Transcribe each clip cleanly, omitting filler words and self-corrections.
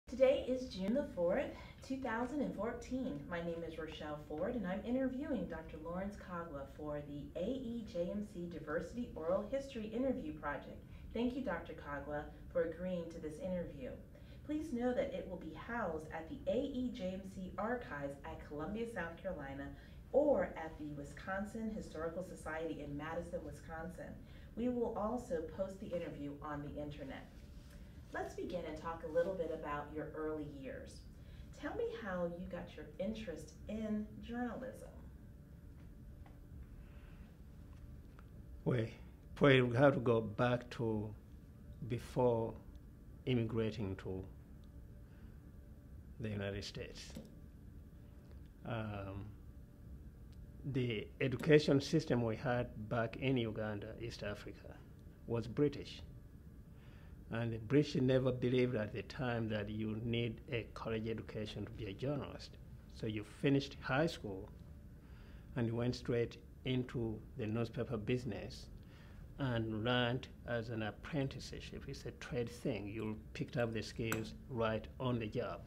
Today is June the 4th, 2014. My name is Rochelle Ford and I'm interviewing Dr. Lawrence Kaggwa for the AEJMC Diversity Oral History Interview Project. Thank you, Dr. Kaggwa, for agreeing to this interview. Please know that it will be housed at the AEJMC Archives at Columbia, South Carolina, or at the Wisconsin Historical Society in Madison, Wisconsin. We will also post the interview on the internet. Let's begin and talk a little bit about your early years. Tell me how you got your interest in journalism. Well, probably we have to go back to before immigrating to the United States. The education system we had back in Uganda, East Africa, was British. And the British never believed at the time that you need a college education to be a journalist. So you finished high school and you went straight into the newspaper business and learned as an apprenticeship. It's a trade thing. You picked up the skills right on the job.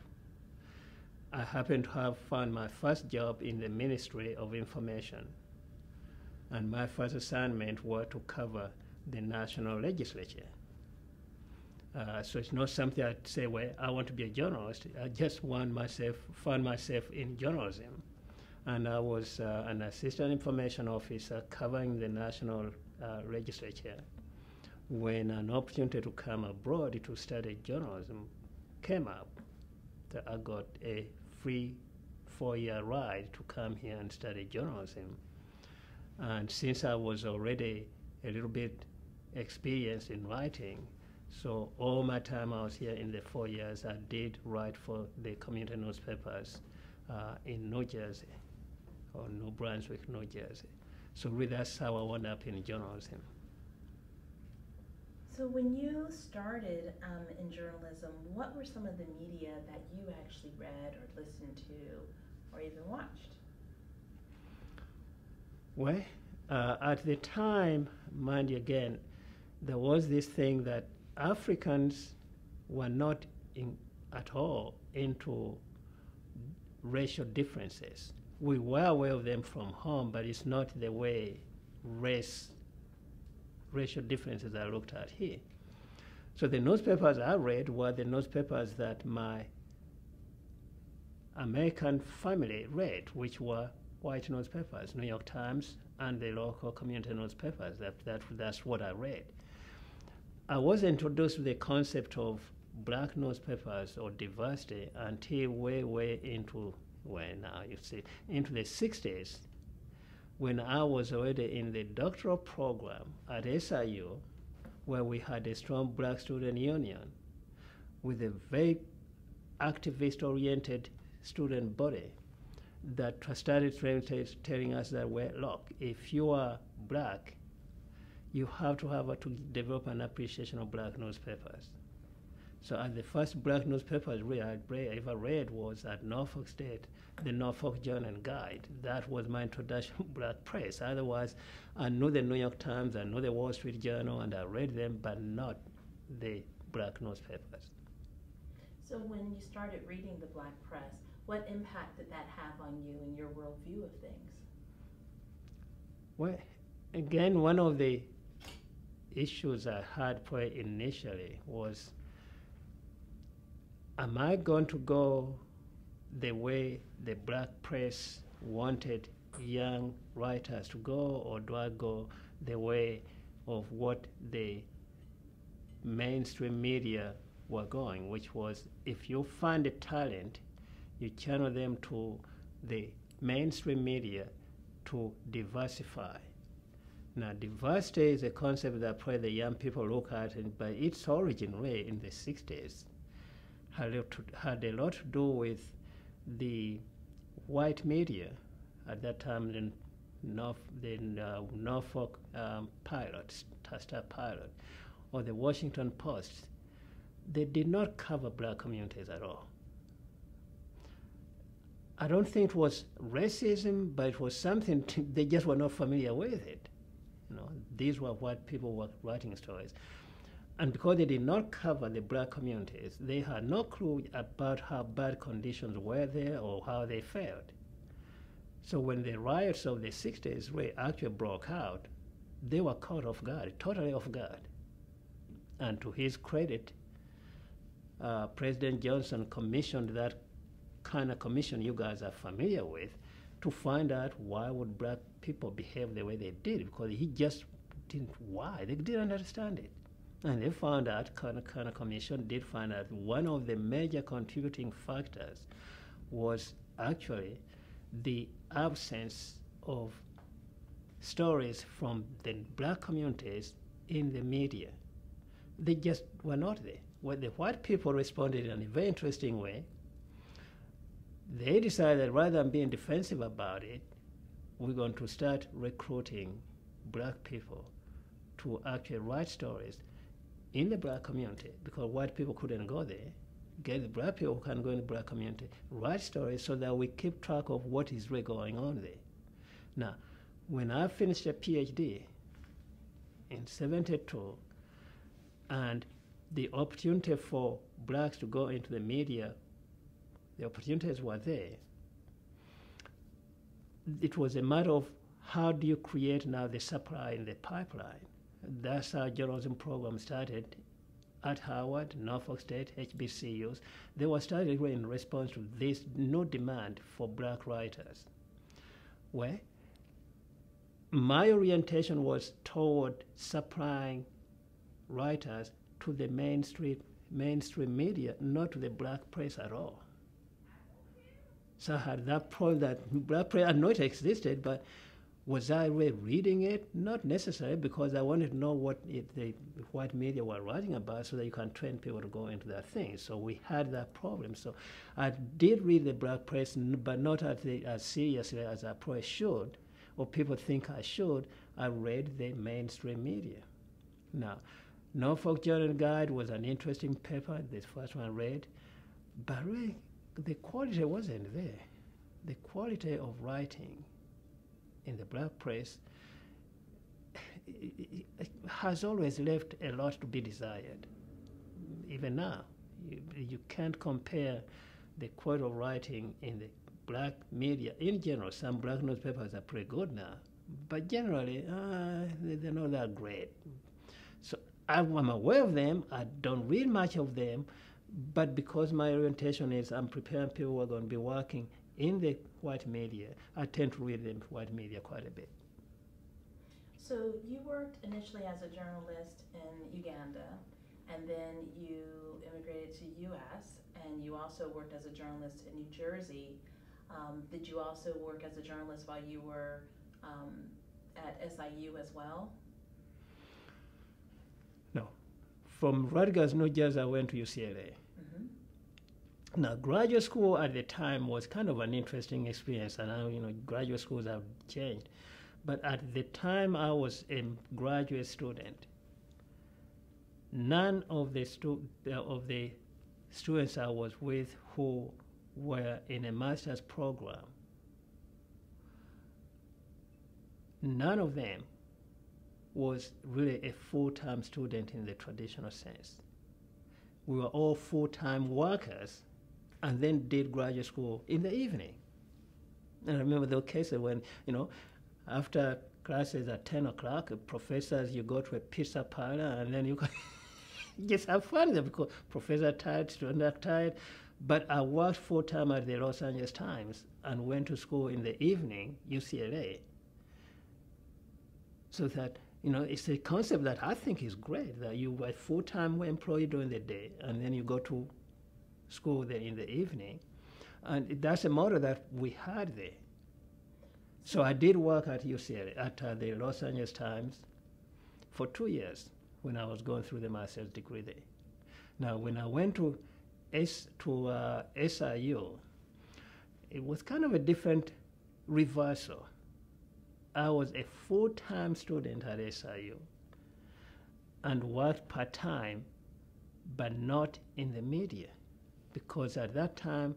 I happened to have found my first job in the Ministry of Information. And my first assignment was to cover the national legislature. So it's not something I'd say, well, I want to be a journalist. I just found myself in journalism. And I was an assistant information officer covering the national legislature when an opportunity to come abroad to study journalism came up. So I got a free 4-year ride to come here and study journalism. And since I was already a little bit experienced in writing, so all my time I was here in the 4 years, I did write for the community newspapers in New Jersey, or New Brunswick, New Jersey. So really that's how I wound up in journalism. So when you started in journalism, what were some of the media that you actually read or listened to or even watched? Well, at the time, mind you again, there was this thing that Africans were not at all into racial differences. We were aware of them from home, but it's not the way racial differences are looked at here. So the newspapers I read were the newspapers that my American family read, which were white newspapers, New York Times and the local community newspapers. That's what I read. I was introduced to the concept of black newspapers or diversity until way into, into the 60s, when I was already in the doctoral program at SIU, where we had a strong black student union with a very activist-oriented student body that started telling us that, well, look, if you are black, you have to develop an appreciation of black newspapers. So the first black newspapers I ever read was at Norfolk State, the Norfolk Journal and Guide. That was my introduction to black press. Otherwise, I knew the New York Times, I knew the Wall Street Journal, and I read them, but not the black newspapers. So when you started reading the black press, what impact did that have on you and your worldview of things? Well, again, one of the issues I had initially was, am I going to go the way the black press wanted young writers to go, or do I go the way of what the mainstream media were going, which was, if you find a talent, you channel them to the mainstream media to diversify. Now, diversity is a concept that probably the young people look at, and by its origin really in the 60s, had a lot to do with the white media at that time, the Norfolk Star Pilot, or the Washington Post. They did not cover black communities at all. I don't think it was racism, but it was something they just were not familiar with it. These were what people were writing stories. And because they did not cover the black communities, they had no clue about how bad conditions were there or how they fared. So when the riots of the 60s actually broke out, they were caught off guard, totally off guard. And to his credit, President Johnson commissioned that kind of commission you guys are familiar with to find out why would black people behave the way they did, because he just didn't, why? They didn't understand it. And they found out, kind of commission did find out one of the major contributing factors was actually the absence of stories from the black communities in the media. They just were not there. When the white people responded in a very interesting way, they decided rather than being defensive about it, we're going to start recruiting black people to actually write stories in the black community, because white people couldn't go there. Get the black people who can go in the black community, write stories so that we keep track of what is really going on there. Now, when I finished a PhD in '72, and the opportunity for blacks to go into the media, the opportunities were there. It was a matter of how do you create now the supply in the pipeline. That's how journalism program started at Howard, Norfolk State, HBCUs. They were started in response to this no demand for black writers. Where my orientation was toward supplying writers to the mainstream media, not to the black press at all. So I had that point that black press, I know it existed, but was I really reading it? Not necessarily, because I wanted to know what the white media were writing about so that you can train people to go into that thing. So we had that problem. So I did read the black press, but not as seriously as I probably should, or people think I should. I read the mainstream media. Now, Norfolk Journal Guide was an interesting paper, the first one I read, but really the quality wasn't there. The quality of writing in the black press has always left a lot to be desired. Even now, you can't compare the quality of writing in the black media. In general, some black newspapers are pretty good now, but generally, they're not that great. So I'm aware of them. I don't read much of them, but because my orientation is I'm preparing people who are going to be working in the white media, I tend to read the white media quite a bit. So you worked initially as a journalist in Uganda, and then you immigrated to U.S., and you also worked as a journalist in New Jersey. Did you also work as a journalist while you were at SIU as well? No. From Rutgers, New Jersey, I went to UCLA. Now, graduate school at the time was kind of an interesting experience, and now, graduate schools have changed. But at the time I was a graduate student, none of the students I was with who were in a master's program, none of them was really a full-time student in the traditional sense. We were all full-time workers and then did graduate school in the evening. And I remember those cases when, after classes at 10 o'clock, professors, you go to a pizza parlor and then you can just have fun there because professor tired, students are tired. But I worked full-time at the Los Angeles Times and went to school in the evening, UCLA. So that, it's a concept that I think is great, that you were a full-time employee during the day and then you go to school there in the evening. And that's a model that we had there. So I did work at UCLA, at the Los Angeles Times, for 2 years when I was going through the master's degree there. Now, when I went to SIU, it was kind of a different reversal. I was a full-time student at SIU and worked part-time, but not in the media. Because at that time,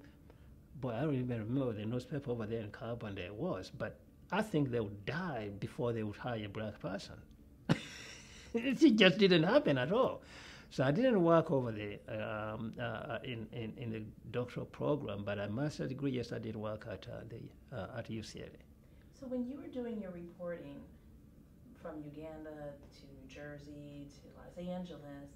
I don't even remember the newspaper over there in Carbon there was, but I think they would die before they would hire a black person. It just didn't happen at all. So I didn't work over there in the doctoral program, but a master's degree, yes, I did work at UCLA. So when you were doing your reporting from Uganda to New Jersey to Los Angeles,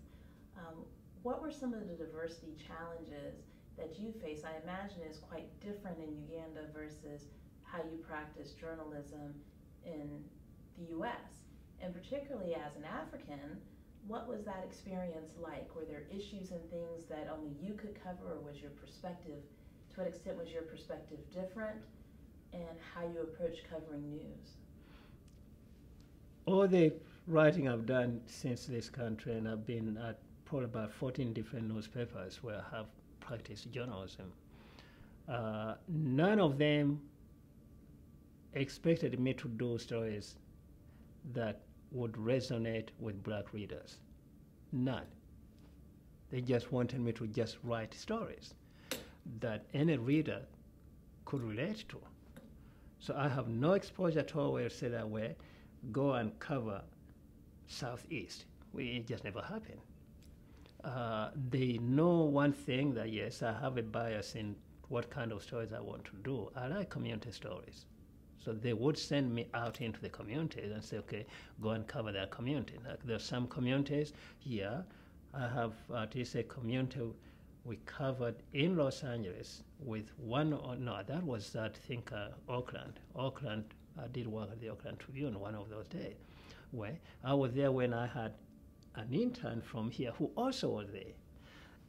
what were some of the diversity challenges that you face? I imagine it's quite different in Uganda versus how you practice journalism in the U.S. And particularly as an African, what was that experience like? Were there issues and things that only you could cover, or was your perspective, to what extent was your perspective different, and how you approach covering news? All the writing I've done since this country, and I've been at probably about 14 different newspapers where I have practiced journalism, none of them expected me to do stories that would resonate with black readers. None. They just wanted me to just write stories that any reader could relate to. So I have no exposure at all where you say that way, go and cover Southeast. It just never happened. They know one thing, that yes, I have a bias in what kind of stories I want to do. I like community stories. So they would send me out into the communities and say, okay, go and cover that community. Like there are some communities, yeah, I have at least a community we covered in Los Angeles with that was, I think, Oakland. Oakland, I did work at the Oakland Tribune one of those days, where I was there when I had an intern from here who also was there.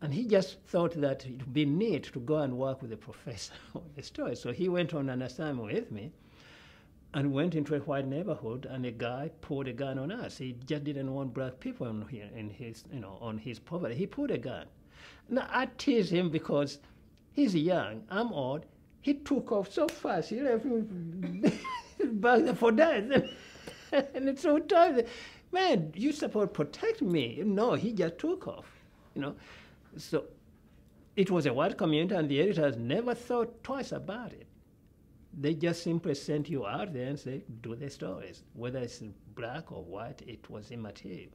And he just thought that it would be neat to go and work with the professor on the story. So he went on an assignment with me and went into a white neighborhood, and a guy pulled a gun on us. He just didn't want black people in his, on his property. He pulled a gun. Now, I tease him because he's young, I'm old. He took off so fast, he left me back there for that. And it's so tired. Man, you're supposed to protect me. No, he just took off, So it was a white community, and the editors never thought twice about it. They just simply sent you out there and said, do the stories. Whether it's black or white, it was immaterial.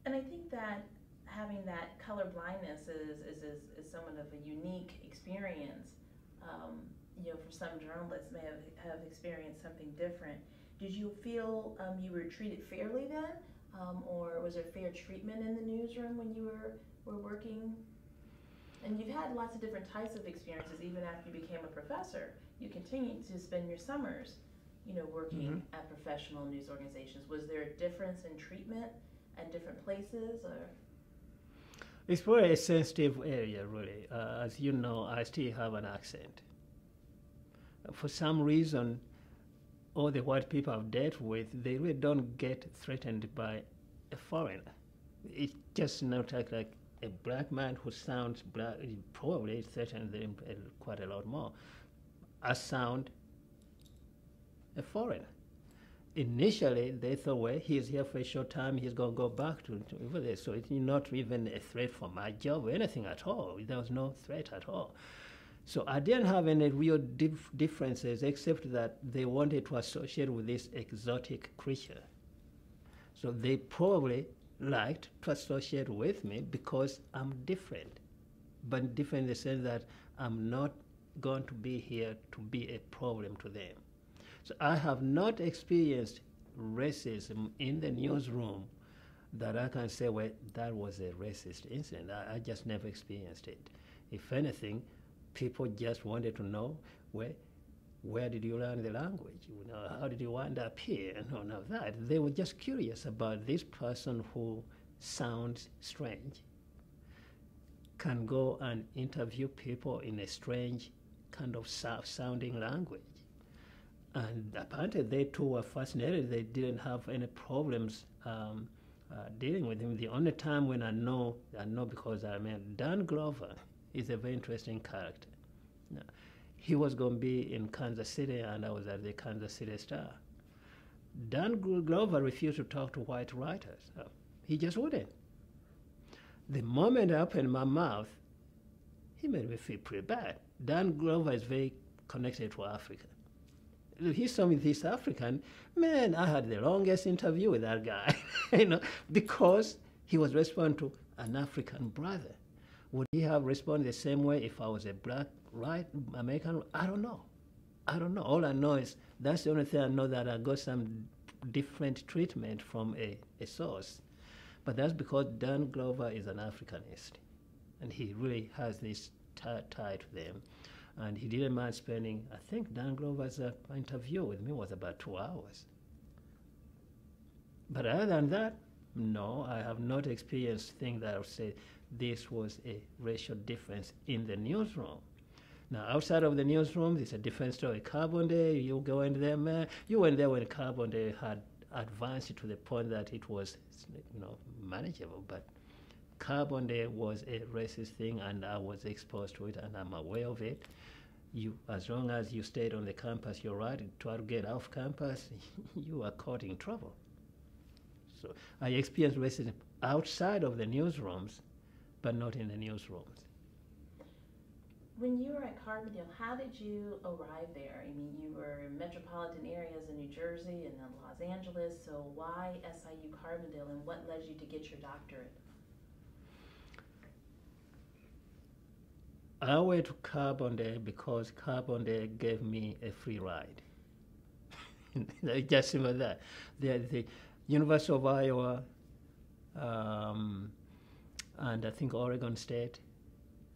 And I think that having that color blindness is somewhat of a unique experience. For some journalists may have experienced something different. Did you feel you were treated fairly then? Or was there fair treatment in the newsroom when you were working? And you've had lots of different types of experiences even after you became a professor. You continued to spend your summers, working at professional news organizations. Was there a difference in treatment at different places, or? It's very a sensitive area, really. As you know, I still have an accent. For some reason, all the white people I've dealt with, they really don't get threatened by a foreigner. It's just not like a black man who sounds black, probably threatens them quite a lot more. I sound a foreigner. Initially, they thought, well, he's here for a short time, he's going to go back to over there. So it's not even a threat for my job or anything at all. There was no threat at all. So I didn't have any real differences, except that they wanted to associate with this exotic creature. So they probably liked to associate with me because I'm different, but different in the sense that I'm not going to be here to be a problem to them. So I have not experienced racism in the newsroom that I can say, well, that was a racist incident. I just never experienced it. If anything, people just wanted to know, where did you learn the language? How did you wind up here? And none of that. They were just curious about this person who sounds strange, can go and interview people in a strange kind of sounding language. And apparently they too were fascinated. They didn't have any problems dealing with him. The only time when I know because I mean, Dan Glover is a very interesting character. Now, he was going to be in Kansas City, and I was at the Kansas City Star. Dan Glover refused to talk to white writers. He just wouldn't. The moment I opened my mouth, he made me feel pretty bad. Dan Glover is very connected to Africa. He saw me East African. Man, I had the longest interview with that guy, because he was responding to an African brother. Would he have responded the same way if I was a black, white American? I don't know. All I know is that's the only thing I know, that I got some different treatment from a source. But that's because Dan Glover is an Africanist, and he really has this tie to them. And he didn't mind spending, I think Dan Glover's interview with me was about 2 hours. But other than that, no, I have not experienced things that I would say this was a racial difference in the newsroom. Now, outside of the newsroom, it's a different story. Carbon Day, you go in there, man. You went there when Carbon Day had advanced to the point that it was, manageable. But Carbon Day was a racist thing, and I was exposed to it, and I'm aware of it. As long as you stayed on the campus, you're right. Try to get off campus, you are caught in trouble. So I experienced racism outside of the newsrooms, but not in the newsrooms. When you were at Carbondale, how did you arrive there? I mean, you were in metropolitan areas in New Jersey and then Los Angeles, so why SIU Carbondale, and what led you to get your doctorate? I went to Carbondale because Carbondale gave me a free ride. Just simple that. The University of Iowa and I think Oregon State,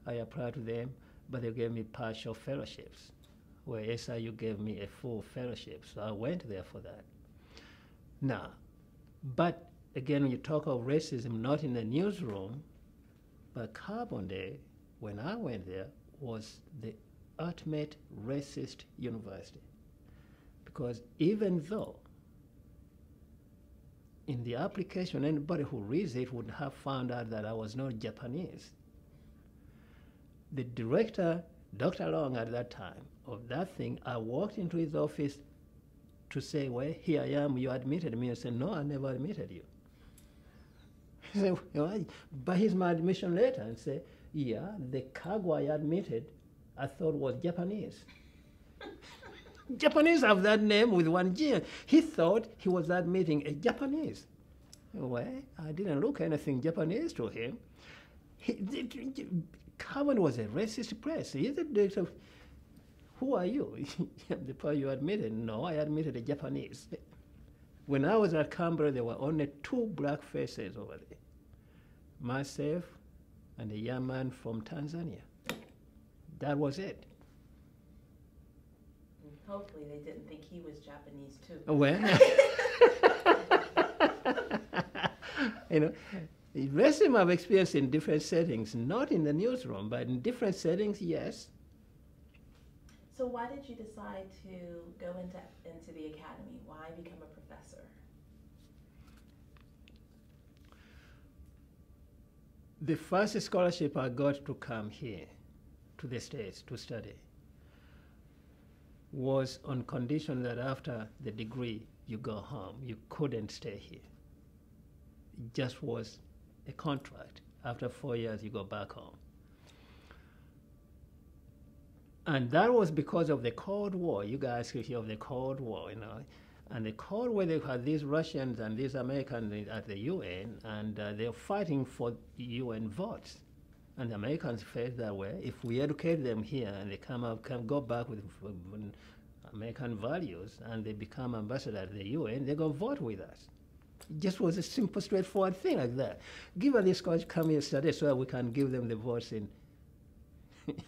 I applied to them, but they gave me partial fellowships, where SIU gave me a full fellowship. So I went there for that. Now, but again, when you talk of racism, not in the newsroom, but Carbondale, when I went there, was the ultimate racist university. Because even though in the application, anybody who reads it would have found out that I was not Japanese, the director, Dr. Long at that time, of that thing, I walked into his office to say, well, here I am, you admitted me. I said, no, I never admitted you. He said, well, but here's my admission letter, and say, yeah, the Kaggwa I admitted, I thought was Japanese. Japanese have that name with one G. He thought he was admitting a Japanese. Well, I didn't look anything Japanese to him. Carbon was a racist place. He said, who are you? The part you admitted? No, I admitted a Japanese. When I was at Canberra, there were only 2 black faces over there. Myself and a young man from Tanzania. That was it. Hopefully they didn't think he was Japanese too. Well, racism I've experienced in different settings, not in the newsroom, but in different settings, yes. So why did you decide to go into the academy? Why become a professor? The first scholarship I got to come here to the States to study was on condition that after the degree you go home. You couldn't stay here. It just was a contract. After 4 years, you go back home. And that was because of the Cold War. You guys hear of the Cold War, And the Cold War, they had these Russians and these Americans at the UN, and they're fighting for UN votes. And the Americans felt that way. If we educate them here and they can go back with American values and they become ambassadors at the UN, they're going to vote with us. It just was a simple, straightforward thing like that. Give us this college, come here, study, so that we can give them the votes in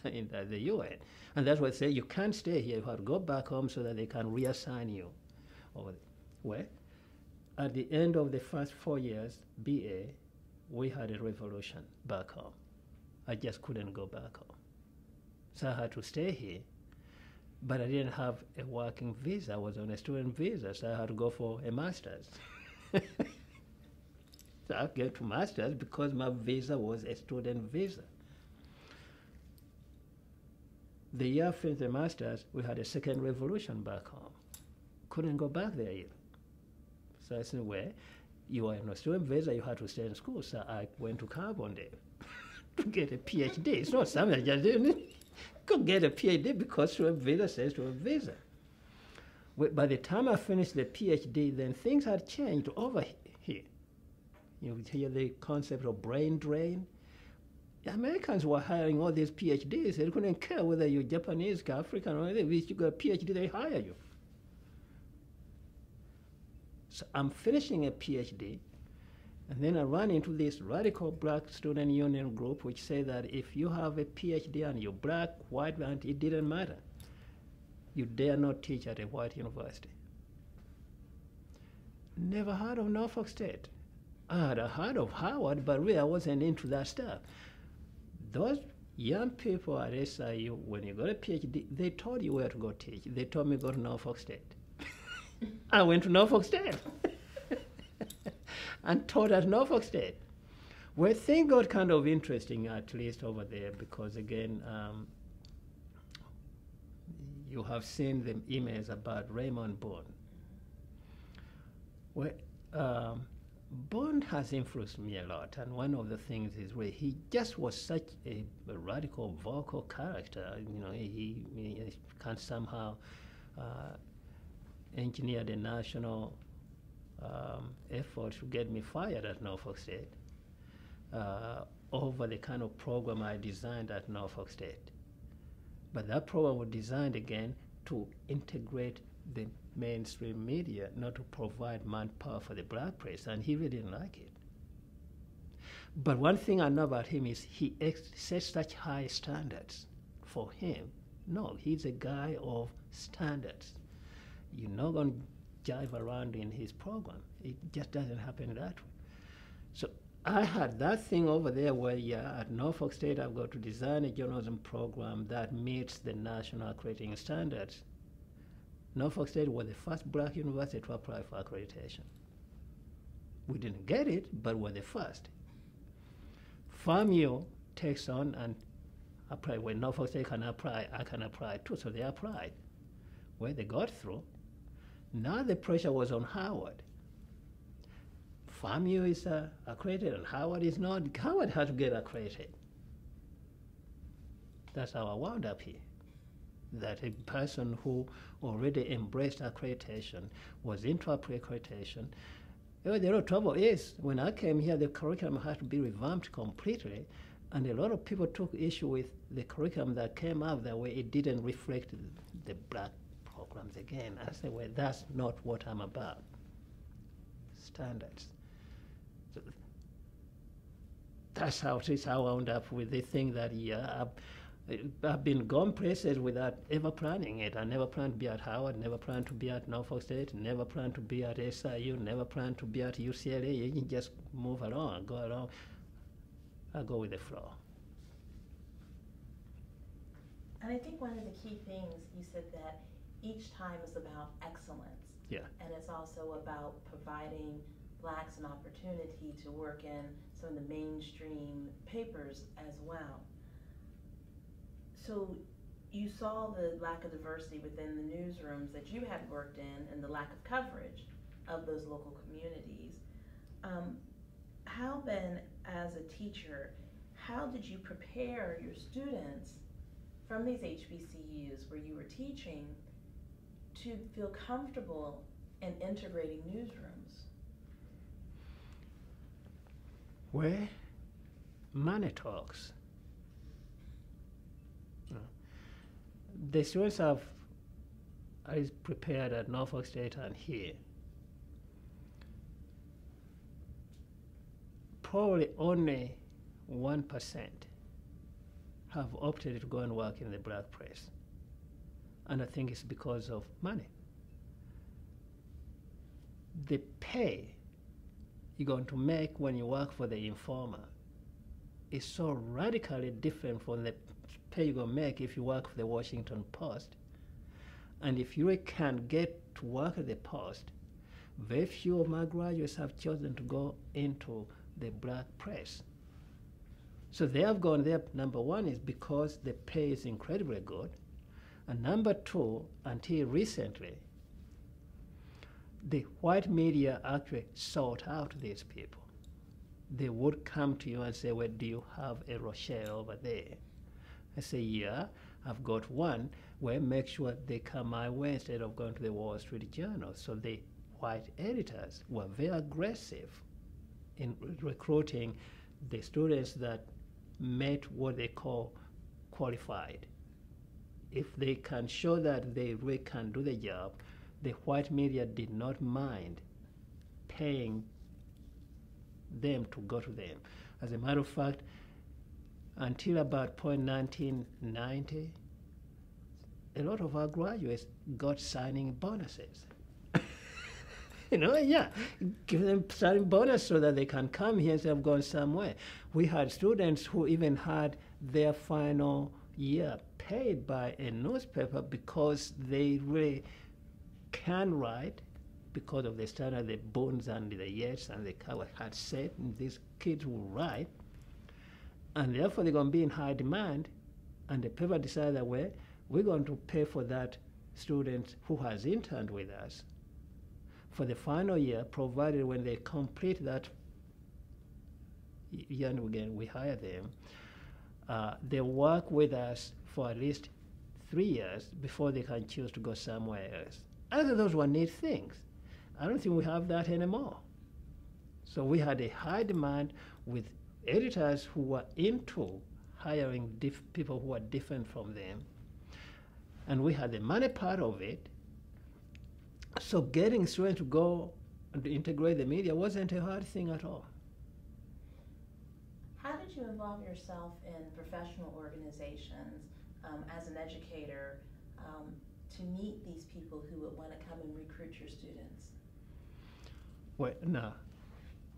the UN. And that's why they say you can't stay here. You have to go back home so that they can reassign you. Well, at the end of the first 4 years, BA, we had a revolution back home. I just couldn't go back home. So I had to stay here, but I didn't have a working visa. I was on a student visa, so I had to go for a master's. So I get to master's because my visa was a student visa. The year after the master's, we had a second revolution back home. Couldn't go back there either. So I said, well, you are on a student visa, you had to stay in school. So I went to Carbondale to get a PhD. It's not something I just didn't. Could get a PhD because student visa says student visa. By the time I finished the PhD, then things had changed over here. You hear the concept of brain drain. The Americans were hiring all these PhDs. They couldn't care whether you're Japanese, African, or anything. If you got a PhD, they hire you. So I'm finishing a PhD, and then I run into this radical black student union group which say that if you have a PhD and you're black, white, and it didn't matter. You dare not teach at a white university. Never heard of Norfolk State. I had heard of Howard, but really I wasn't into that stuff. Those young people at SIU, when you got a PhD, they told you where to go teach. They told me go to Norfolk State. I went to Norfolk State and taught at Norfolk State. Well, things got kind of interesting, at least over there, because again, you have seen the emails about Raymond Bond. Well, Bond has influenced me a lot, and one of the things is where he just was such a radical vocal character. You know, he can somehow engineer the national effort to get me fired at Norfolk State over the kind of program I designed at Norfolk State. But that program was designed again to integrate the mainstream media, not to provide manpower for the black press, and he really didn't like it. But one thing I know about him is he sets such high standards. For him, no, he's a guy of standards. You're not going to jive around in his program. It just doesn't happen that way. So I had that thing over there where, yeah, at Norfolk State, I've got to design a journalism program that meets the national accrediting standards. Norfolk State was the first black university to apply for accreditation. We didn't get it, but we're the first. FAMU takes on and apply. When Norfolk State can apply, I can apply too, so they applied. Well, they got through. Now the pressure was on Howard. FAMU is accredited and Howard is not. Howard had to get accredited. That's how I wound up here. That a person who already embraced accreditation was into accreditation. The real trouble is, when I came here, the curriculum had to be revamped completely, and a lot of people took issue with the curriculum that came out that way. It didn't reflect the black programs again. I said, well, that's not what I'm about. Standards. So that's how it is. I wound up with the thing that, yeah, I've been gone places without ever planning it. I never planned to be at Howard, never planned to be at Norfolk State, never planned to be at SIU, never planned to be at UCLA. You can just move along, go along. I go with the flow. And I think one of the key things you said that each time is about excellence. Yeah. And it's also about providing blacks an opportunity to work in some of the mainstream papers as well. So you saw the lack of diversity within the newsrooms that you had worked in and the lack of coverage of those local communities. How then, as a teacher, how did you prepare your students from these HBCUs where you were teaching to feel comfortable in integrating newsrooms? Well, money talks. The students I prepared at Norfolk State and here, probably only 1% have opted to go and work in the black press. And I think it's because of money. The pay you're going to make when you work for the Informer is so radically different from the pay you're going to make if you work for the Washington Post. And if you can get to work at the Post, very few of my graduates have chosen to go into the black press. So they have gone there. Number one is because the pay is incredibly good. And number two, until recently, the white media actually sought out these people. They would come to you and say, well, do you have a Rochelle over there? I say, yeah, I've got one, well, make sure they come my way instead of going to the Wall Street Journal. So the white editors were very aggressive in recruiting the students that met what they call qualified. If they can show that they really can do the job, the white media did not mind paying them to go to them. As a matter of fact, until about 1990, a lot of our graduates got signing bonuses. Give them signing bonus so that they can come here instead of going somewhere. We had students who even had their final year paid by a newspaper because they really can write, because of the standard the Bones and the Yates and the Kaggwa had set, and these kids will write, and therefore they're going to be in high demand, and the paper decided that, well, we're going to pay for that student who has interned with us for the final year, provided when they complete that year, and again we hire them, they work with us for at least 3 years before they can choose to go somewhere else. I think those were neat things. I don't think we have that anymore. So we had a high demand with editors who were into hiring people who were different from them. And we had the money part of it. So getting students to go and integrate the media wasn't a hard thing at all. How did you involve yourself in professional organizations as an educator to meet these people who would want to come and recruit your students? Well, no.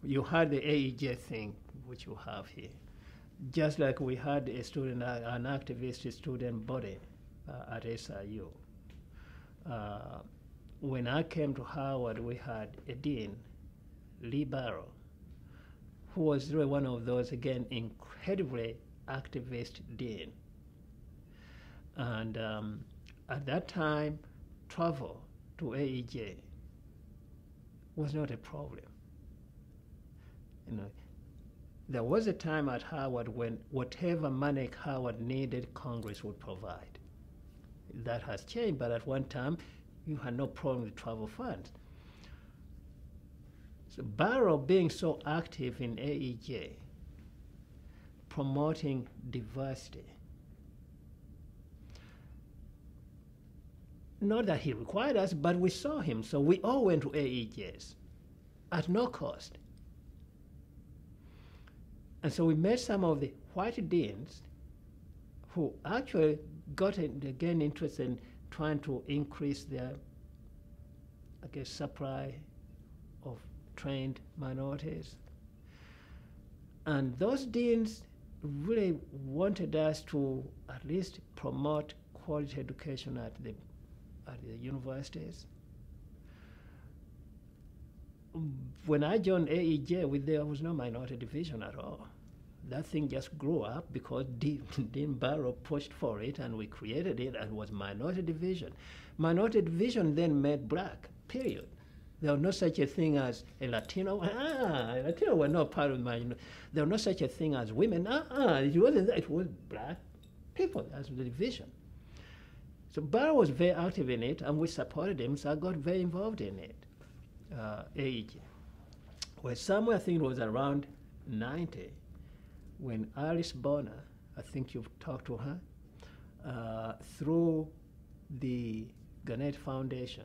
You had the AEJ thing, which you have here. Just like we had a student, an activist student body at SIU. When I came to Howard, we had a dean, Lee Barrow, who was really one of those, again, incredibly activist dean. And at that time, travel to AEJ was not a problem. There was a time at Howard when whatever money Howard needed, Congress would provide. That has changed, but at one time, you had no problem with travel funds. So Barrow being so active in AEJ, promoting diversity, not that he required us, but we saw him, so we all went to AEJs at no cost. And so we met some of the white deans who actually got again interested in trying to increase their, supply of trained minorities. And those deans really wanted us to at least promote quality education at the universities. When I joined AEJ, there was no minority division at all. That thing just grew up because Dean Barrow pushed for it, and we created it, and it was minority division. Minority division then made black, period. There was no such a thing as a Latino. Latino were not part of minority. There was no such a thing as women. It wasn't that. It was black people. That's the division. So Barrow was very active in it, and we supported him, so I got very involved in it. AEJ. Well, somewhere I think it was around 90, when Alice Bonner, I think you've talked to her, through the Gannett Foundation,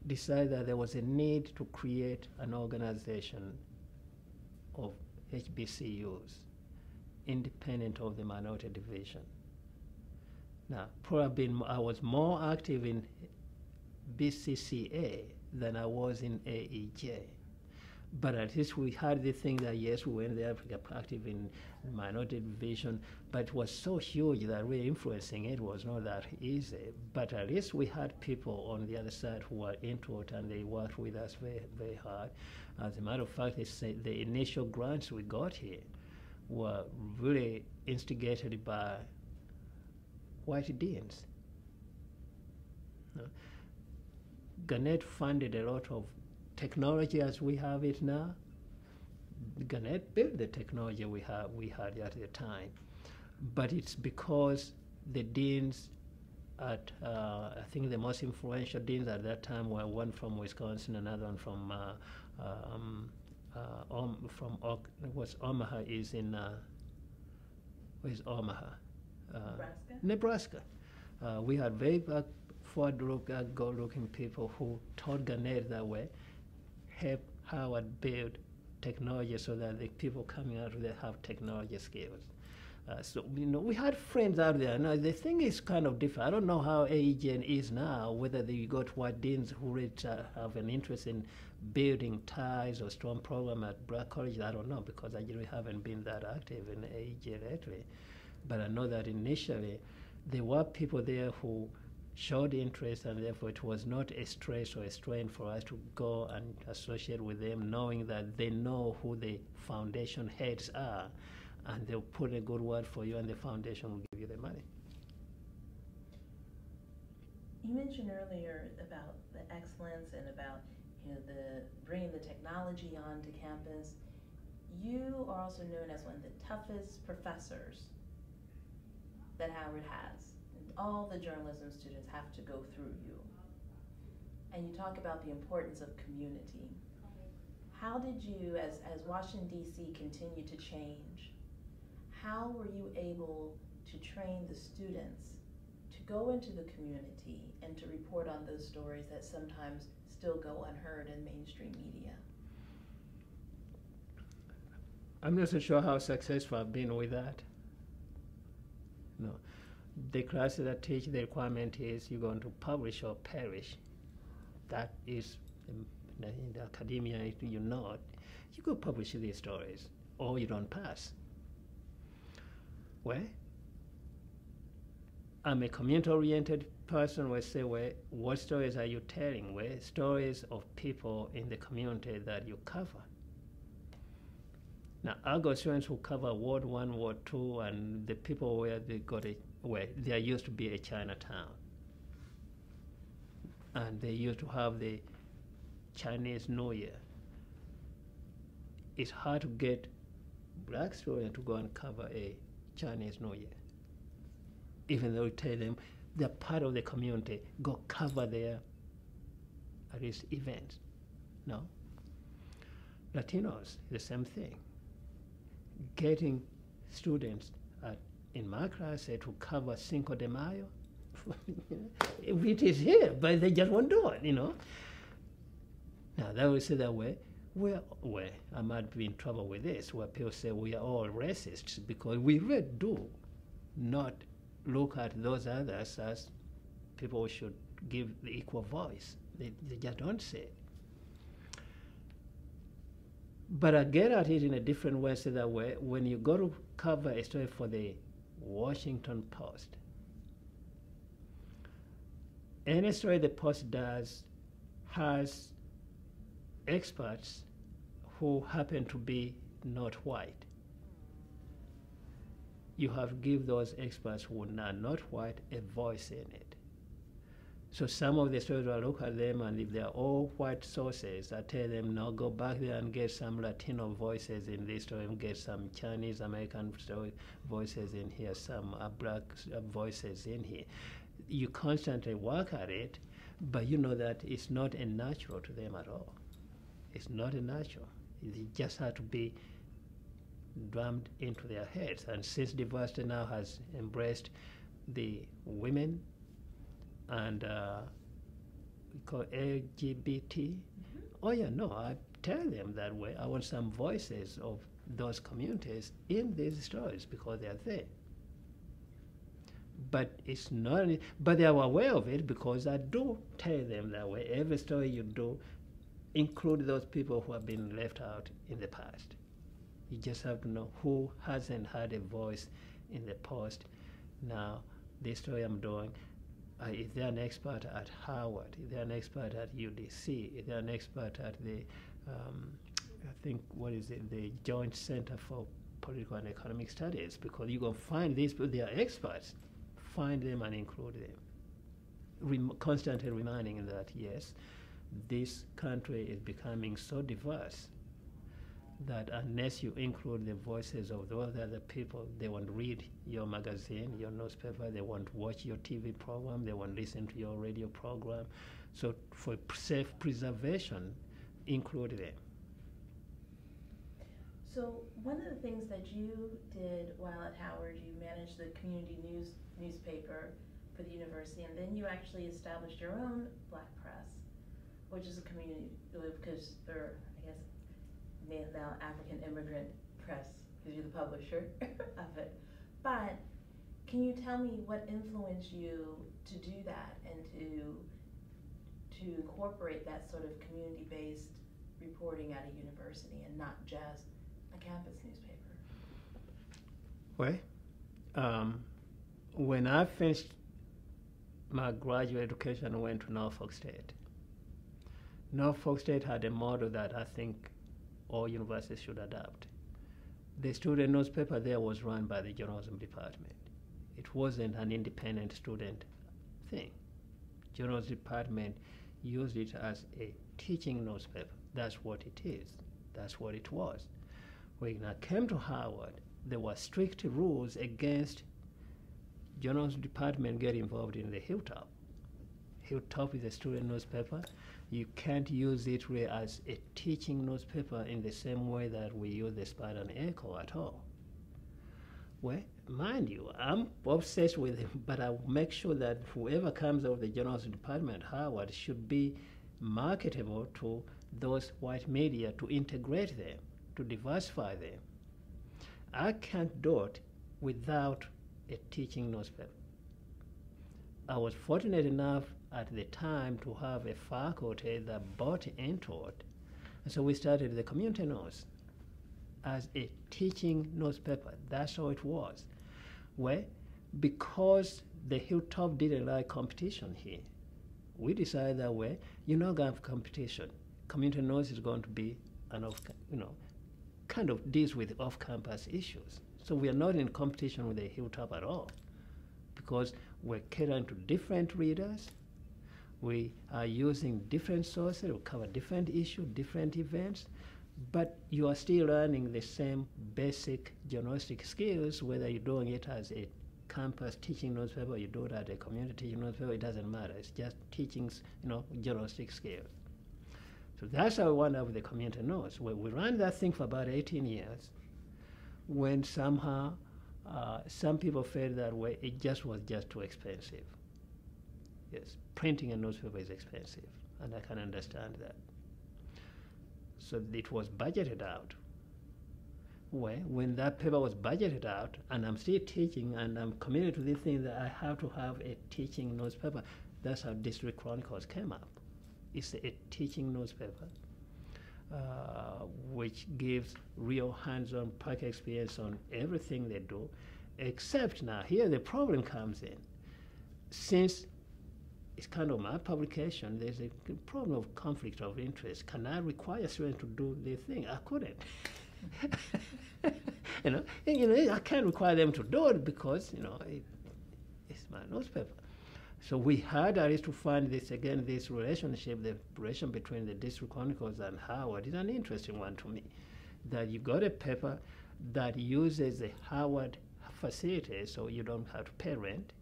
decided that there was a need to create an organization of HBCUs, independent of the minority division. Now, probably I was more active in BCCA than I was in AEJ. But at least we had the thing that, yes, we went there active in minority division, but it was so huge that really influencing it was not that easy. But at least we had people on the other side who were into it, and they worked with us very, very hard. As a matter of fact, the initial grants we got here were really instigated by white deans. Gannett funded a lot of technology as we have it now. Gannett built the technology we had at the time, but it's because the deans I think the most influential deans at that time were one from Wisconsin, another one from Omaha is in where's Omaha? Nebraska? Nebraska. We had very forward-looking people who taught Gannett that way, helped Howard build technology so that the people coming out of there have technology skills. So, we had friends out there. Now, the thing is kind of different. I don't know how AEGN is now, whether they got white deans who really have an interest in building ties or strong program at Black colleges. I don't know, because I really haven't been that active in AEGN lately. But I know that initially there were people there who showed interest, and therefore it was not a stress or a strain for us to go and associate with them, knowing that they know who the foundation heads are, and they'll put a good word for you, and the foundation will give you the money. You mentioned earlier about the excellence and about the bringing the technology onto campus. You are also known as one of the toughest professors that Howard has. All the journalism students have to go through you. And you talk about the importance of community. How did you, as Washington, D.C. continued to change, how were you able to train the students to go into the community and to report on those stories that sometimes still go unheard in mainstream media? I'm not so sure how successful I've been with that. No. The classes that teach, the requirement is you're going to publish or perish. That is, in the academia, you go publish these stories, or you don't pass. Well, I'm a community-oriented person. We say, well, what stories are you telling? Well, stories of people in the community that you cover. Now, I got students who cover Ward 1, Ward 2, and the people where they got there used to be a Chinatown. And they used to have the Chinese New Year. It's hard to get Black students to go and cover a Chinese New Year. Even though we tell them they're part of the community, go cover their at least events. No. Latinos, the same thing. Getting students in my class to cover Cinco de Mayo, it is here, but they just won't do it, Now, they will say that way. Well, I might be in trouble with this, where people say we are all racists, because we really do not look at those others as people who should give the equal voice. They just don't say it. But I get at it in a different way, so that way, when you go to cover a story for the Washington Post, any story the Post does has experts who happen to be not white. You have to give those experts who are not white a voice in it. So some of the stories, I look at them, and if they're all white sources, I tell them, no, go back there and get some Latino voices in this story, and get some Chinese American story voices in here, some Black voices in here. You constantly work at it, but you know that it's not a natural to them at all. It's not a natural. It just has to be drummed into their heads. And since diversity now has embraced the women, and we call LGBT. Oh yeah, no, I tell them that way. I want some voices of those communities in these stories because they are there. But it's not, but they are aware of it because I do tell them that way. Every story you do, include those people who have been left out in the past. You just have to know who hasn't had a voice in the Post. Now, this story I'm doing, is there an expert at Howard? Is there an expert at UDC? Is there an expert at the, I think, the Joint Center for Political and Economic Studies? Because you're going to find these people, they are experts. Find them and include them. Constantly reminding that, yes, this country is becoming so diverse that unless you include the voices of those other people, they won't read your magazine, your newspaper, they won't watch your TV program, they won't listen to your radio program. So for self-preservation, include them. So one of the things that you did while at Howard, you managed the community newspaper for the university, and then you actually established your own black press, which is a community, because, or I guess now African immigrant press, because you're the publisher of it. But can you tell me what influenced you to do that and to incorporate that sort of community-based reporting at a university and not just a campus newspaper? Well, when I finished my graduate education, I went to Norfolk State. Norfolk State had a model that I think all universities should adopt. The student newspaper there was run by the journalism department. It wasn't an independent student thing. Journalism department used it as a teaching newspaper. That's what it is. That's what it was. When I came to Howard, there were strict rules against journalism department getting involved in the Hilltop. Hilltop is a student newspaper. You can't use it really as a teaching newspaper in the same way that we use the Spartan Echo at all. Well, mind you, I'm obsessed with it, but I make sure that whoever comes out of the journalism department at Howard should be marketable to those white media, to integrate them, to diversify them. I can't do it without a teaching newspaper. I was fortunate enough at the time to have a faculty that bought into it. And so we started the Community News as a teaching newspaper. That's how it was. Well, because the Hilltop didn't like competition here, we decided that, well, you're not going to have competition. Community News is going to be kind of deals with off-campus issues. So we are not in competition with the Hilltop at all, because we're catering to different readers. We are using different sources to cover different issues, different events, but you are still learning the same basic journalistic skills, whether you're doing it as a campus teaching newspaper, you do it at a community teaching newspaper, it doesn't matter. It's just teachings, journalistic skills. So that's how we wound up with the Community News. We ran that thing for about 18 years, when somehow some people felt that way it was just too expensive. Yes, printing a newspaper is expensive, and I can understand that. So it was budgeted out. Well, when that paper was budgeted out, and I'm still teaching, and I'm committed to this thing that I have to have a teaching newspaper, that's how District Chronicles came up. It's a teaching newspaper, which gives real hands-on practical experience on everything they do, except now, here the problem comes in. Since it's kind of my publication, there's a problem of conflict of interest. Can I require students to do this thing? I couldn't. I can't require them to do it because, it's my newspaper. So we had at least to find this relationship, the relation between the District Chronicles and Howard is an interesting one to me. That you got a paper that uses the Howard facility, so you don't have to pay rent.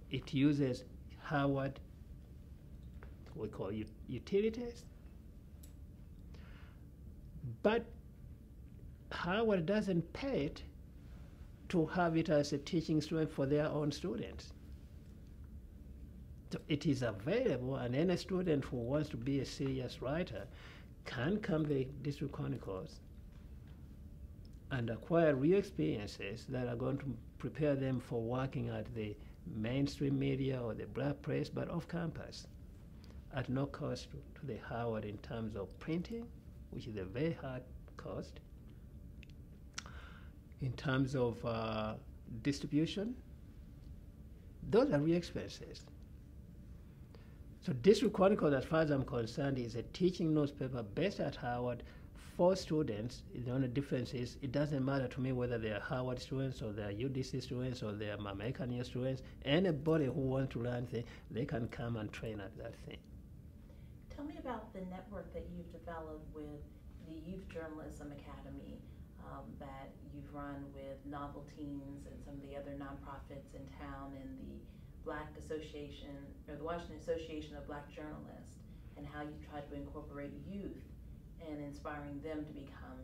It uses Howard, we call utilities. But Howard doesn't pay it to have it as a teaching student for their own students. So it is available, and any student who wants to be a serious writer can come to the District Chronicles and acquire real experiences that are going to prepare them for working at the mainstream media or the black press, but off campus, at no cost to the Howard in terms of printing, which is a very hard cost, in terms of distribution. Those are real expenses. So District Chronicle, as far as I'm concerned, is a teaching newspaper based at Howard for students. The only difference is it doesn't matter to me whether they are Howard students or they are UDC students or they are American Year students. Anybody who wants to learn things, they can come and train at that thing. Tell me about the network that you've developed with the Youth Journalism Academy that you've run with Novel Teens and some of the other nonprofits in town, and the Black Association, or the Washington Association of Black Journalists, and how you try to incorporate youth and inspiring them to become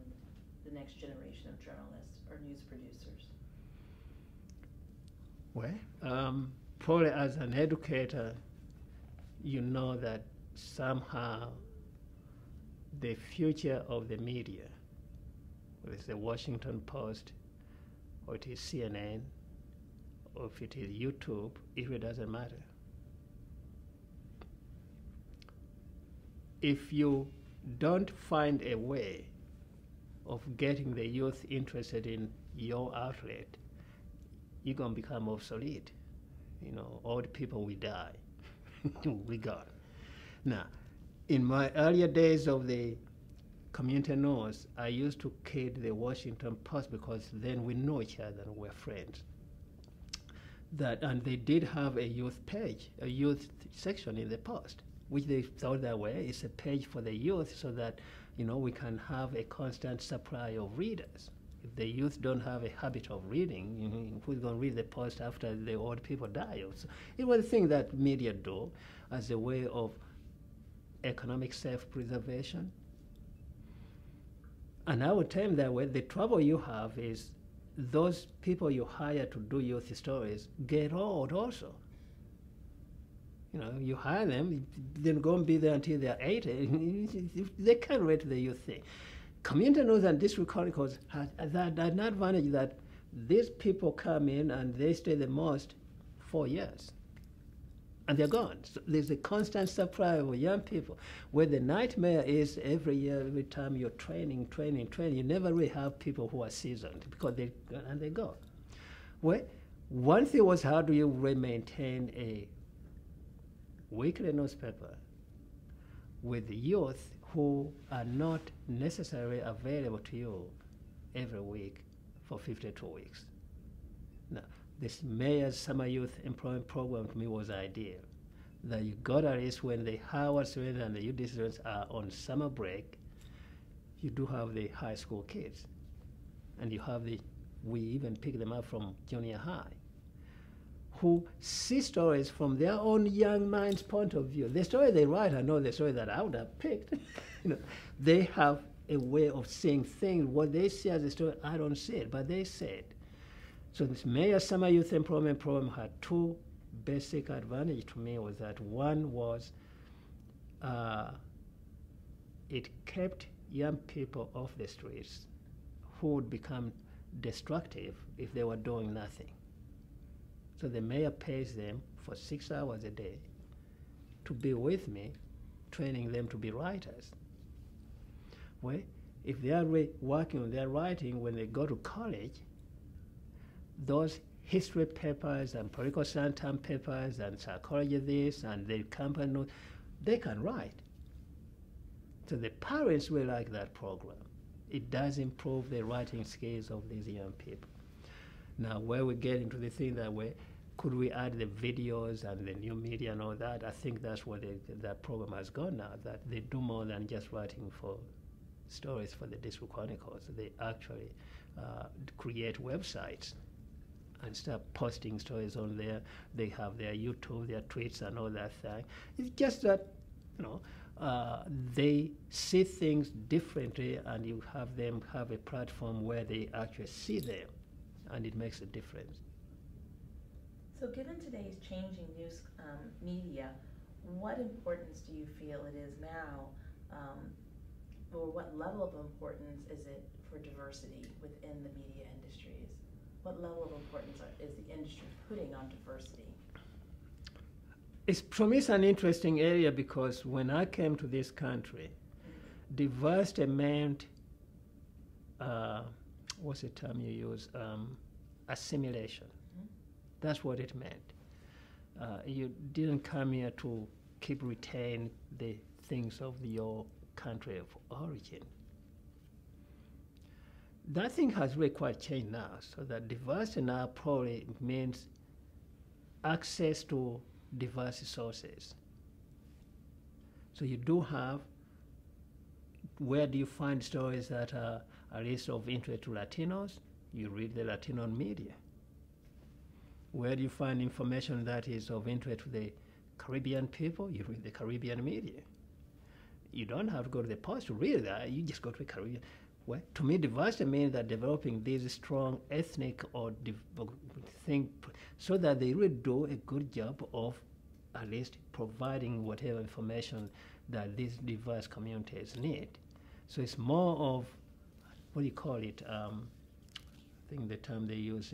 the next generation of journalists or news producers. Well, probably as an educator, you know that somehow the future of the media, whether it's the Washington Post, or it is CNN, or if it is YouTube, it really doesn't matter. If you don't find a way of getting the youth interested in your outlet, you're going to become obsolete. You know, old people will die. We got. Now, in my earlier days of the community news, I used to kid the Washington Post because then we know each other and we're friends. And they did have a youth page, a youth section in the Post, which they thought that way it's a page for the youth so that, you know, we can have a constant supply of readers. If the youth don't have a habit of reading, you know, who's going to read the Post after the old people die? So it was a thing that media do as a way of economic self-preservation. And I would tell them that way, the trouble you have is those people you hire to do youth stories get old also. You know, you hire them, they're going to be there until they're 80. They can't rate the youth thing. Community news and district chronicles have that advantage that these people come in and they stay the most 4 years. And they're gone. So there's a constant supply of young people. Where the nightmare is every year, every time you're training, you never really have people who are seasoned because they go. Well, one thing was, how do you maintain a weekly newspaper with youth who are not necessarily available to you every week for 52 weeks? Now, this mayor's summer youth employment program to me was ideal. That you got at least when the Howard students and the UD students are on summer break, you do have the high school kids. And you have we even pick them up from junior high, who see stories from their own young mind's point of view. The story they write are not the story that I would have picked. You know, they have a way of seeing things. What they see as a story, I don't see it, but they say it. So this Mayor's Summer Youth Employment Program had two basic advantages to me. Was that one was it kept young people off the streets who would become destructive if they were doing nothing. So the mayor pays them for 6 hours a day to be with me, training them to be writers. Well, if they are working on their writing when they go to college, those history papers and political science papers and psychology this and the company notes, they can write. So the parents will like that program. It does improve the writing skills of these young people. Now, where we get into the thing that way, could we add the videos and the new media and all that? I think that's where that program has gone now, that they do more than just writing for stories for the district chronicles. They actually create websites and start posting stories on there. They have their YouTube, their tweets and all that thing. It's just that, you know, they see things differently, and you have them have a platform where they actually see them, and it makes a difference. So given today's changing news media, what importance do you feel it is now, or what level of importance is it for diversity within the media industries? What level of importance is the industry putting on diversity? For me, it's an interesting area because when I came to this country, diversity meant, what's the term you use? Assimilation. That's what it meant. You didn't come here to retain the things of your country of origin. That thing has really quite changed now, so that diversity now probably means access to diverse sources. So you do have where do you find stories that are at least of interest to Latinos? You read the Latino media. Where do you find information that is of interest to the Caribbean people? You read the Caribbean media. You don't have to go to the Post to read that. You just go to the Caribbean. Well, to me, diversity means that developing this strong ethnic or thing so that they really do a good job of at least providing whatever information that these diverse communities need. So it's more of, what do you call it? I think the term they use,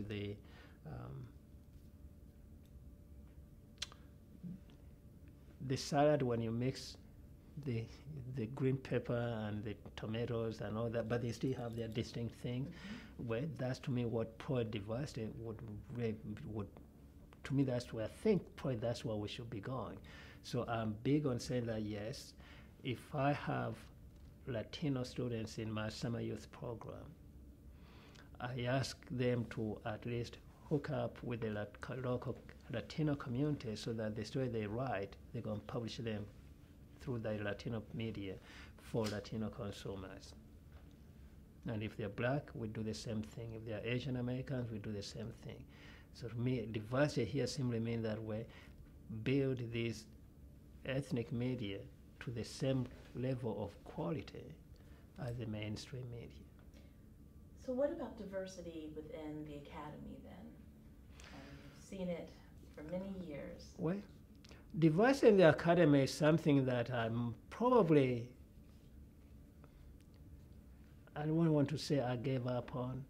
the salad when you mix the green pepper and the tomatoes and all that, but they still have their distinct thing. Mm-hmm. Well, that's to me what pro-diversity would to me that's where I think probably that's where we should be going. So I'm big on saying that yes, if I have Latino students in my summer youth program, I ask them to at least hook up with the local Latino community so that the story they write, they're going to publish them through the Latino media for Latino consumers. And if they're black, we do the same thing. If they're Asian Americans, we do the same thing. So to me, diversity here simply means that we build this ethnic media to the same level of quality as the mainstream media. So what about diversity within the academy then? You've seen it for many years. Well, diversity in the academy is something that I'm probably, I don't want to say I gave up on,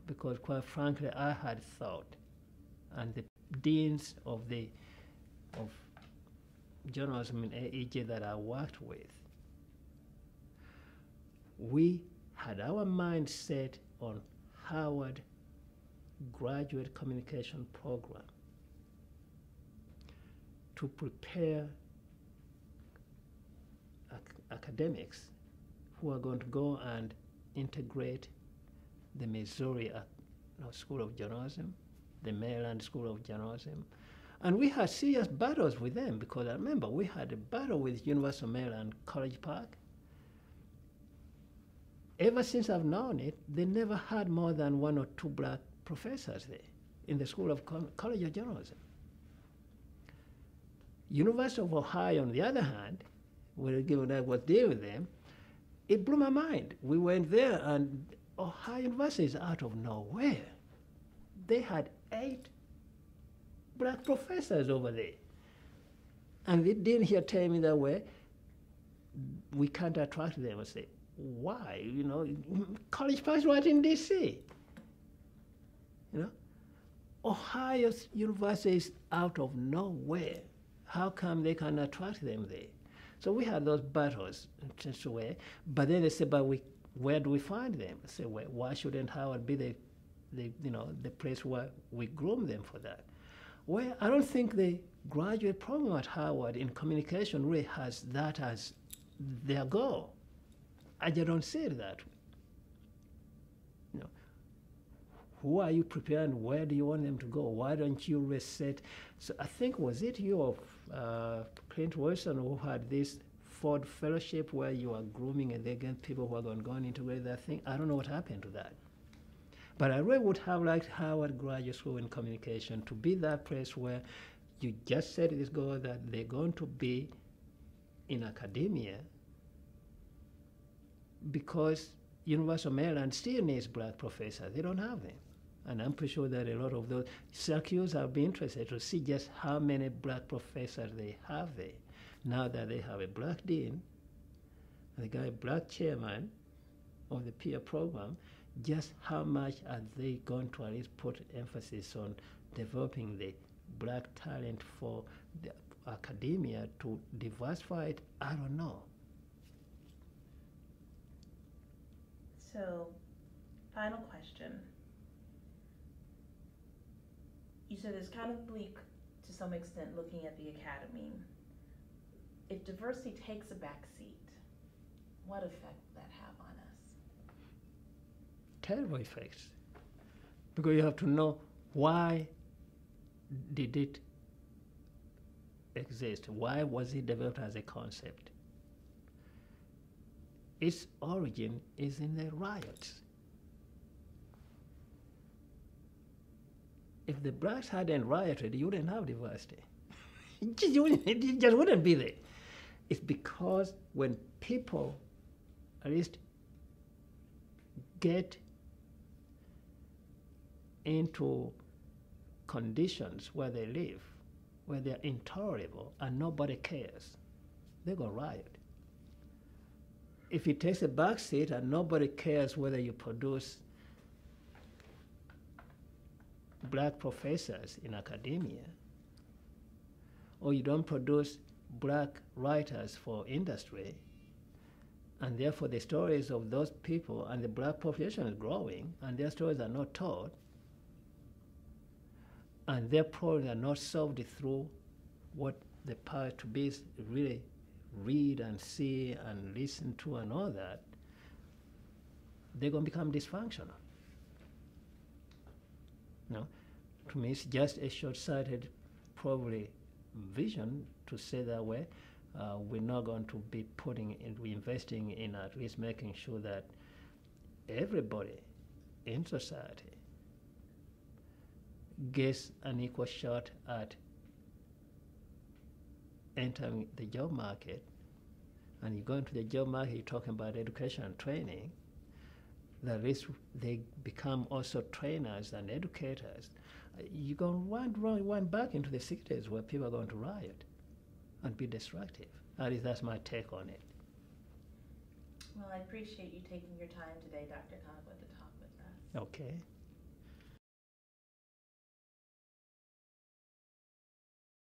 because quite frankly, I had thought, and the deans of journalism in AEJ that I worked with, we had our mind set on Howard graduate communication program to prepare academics who are going to go and integrate the Missouri School of Journalism, the Maryland School of Journalism. And we had serious battles with them, because I remember we had a battle with University of Maryland College Park. Ever since I've known it, they never had more than 1 or 2 black professors there in the School of College of Journalism. University of Ohio, on the other hand, when I was there with them, it blew my mind. We went there, and Ohio University is out of nowhere. They had 8 black professors over there. And they didn't hear tell me that way, we can't attract them. I say, why? You know, College Park is right in D.C. You know, Ohio University is out of nowhere. How come they can attract them there? So we had those battles, but then they said, but where do we find them? I said, well, why shouldn't Howard be the place where we groom them for that? Well, I don't think the graduate program at Howard in communication really has that as their goal. I just don't see it that way. You know, who are you preparing? Where do you want them to go? Why don't you reset? So I think, was it you or Clint Wilson who had this Ford Fellowship where you are grooming and they get people who are going to integrate that thing? I don't know what happened to that. But I really would have liked Howard Graduate School in Communication to be that place where you just said this goal that they're going to be in academia, because University of Maryland still needs black professors. They don't have them. And I'm pretty sure that a lot of those Syracuse have been interested to see just how many black professors they have there. Now that they have a black dean, and they got a black chairman of the peer program, just how much are they going to at least put emphasis on developing the black talent for the academia to diversify it? I don't know. So, final question. You said it's kind of bleak to some extent looking at the academy. If diversity takes a back seat, what effect will that have on us? Terrible effects. Because you have to know, why did it exist? Why was it developed as a concept? its origin is in the riots. If the blacks hadn't rioted, you wouldn't have diversity. It just wouldn't be there. It's because when people at least get into conditions where they live, where they're intolerable and nobody cares, they go riot. If it takes a back seat and nobody cares whether you produce black professors in academia, or you don't produce black writers for industry, and therefore the stories of those people and the black population is growing, and their stories are not told, and their problems are not solved through what the power to be really read and see and listen to and all that, they're going to become dysfunctional. No, to me, it's just a short-sighted, probably, vision to say that way. We're not going to be investing in at least making sure that everybody in society gets an equal shot at entering the job market. And you go into the job market, you're talking about education and training, that at least they become also trainers and educators. You're going to run back into the 60s where people are going to riot and be destructive. At least that's my take on it. Well, I appreciate you taking your time today, Dr. Kaggwa, to talk with us. Okay.